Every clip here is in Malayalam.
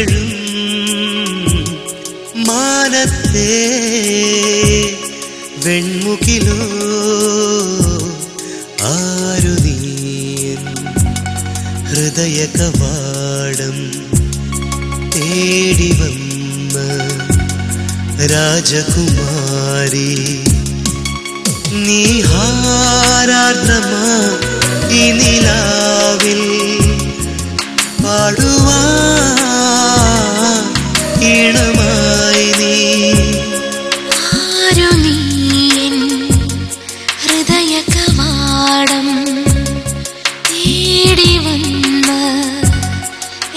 മാറിലെഴും മാനത്തെ വെൺമുകിലോ ആരു നീയൻ ഹൃദയ കവാടം തേടി വന്ന രാജകുമാരി നീ ഹാരാർദ്രമാ ഈ നിലാവിൽ പാടുവാ ഈണമായി നീ ആരു നീയൻ ഹൃദയ കവാടം തേടി വന്ന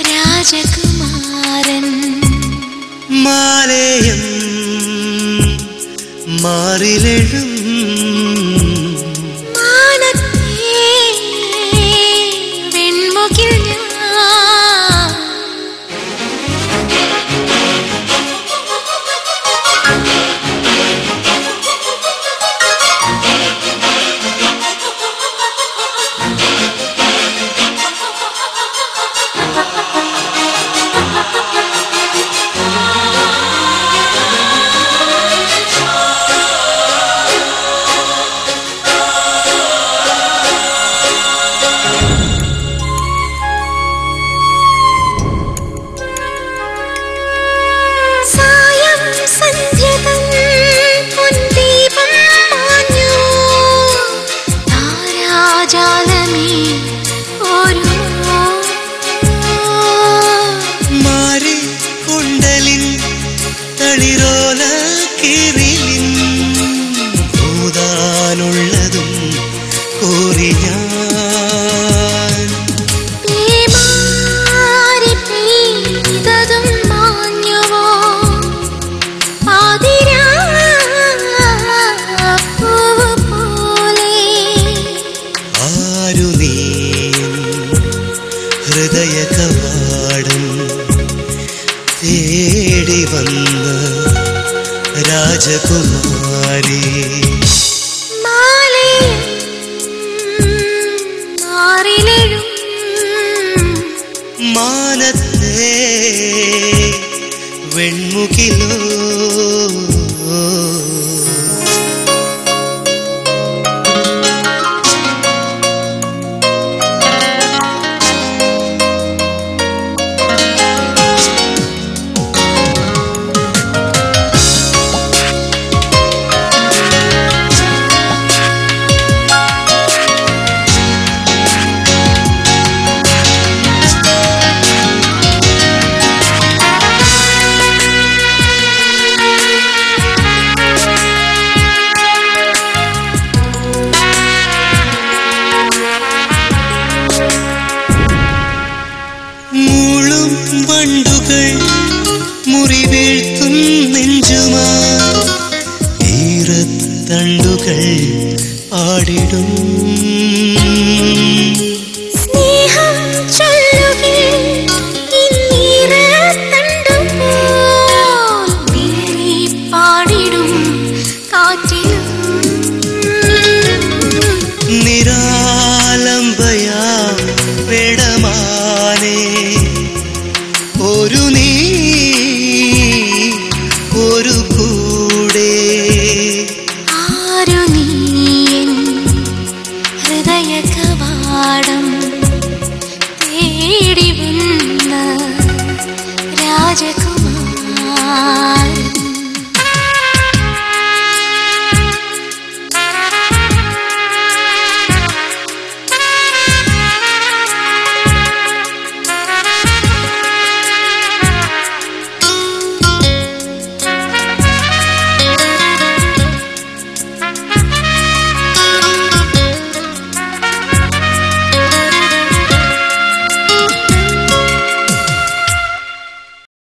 രാജകുമാരൻ മാലയം മാറിലെഴും തളിരോല കിറിലിൻ പൂതാനുള്ളതും കോരി ഞാൻ ആരു നീ ഹൃദയ കവാടം തേടി വന്ന രാജകുമാരി മാറിലെഴും മാനത്തെ വെൺമുകിലോ വണ്ടുകൾ മുറിവീഴ്ത്തും നെഞ്ചുമാ ഈറത്തണ്ടുകൾ ആടിടും സ്നേഹം പാടിടും കാറ്റിലും നിരാലംബയാ പെടമാനേ ഒരു നീ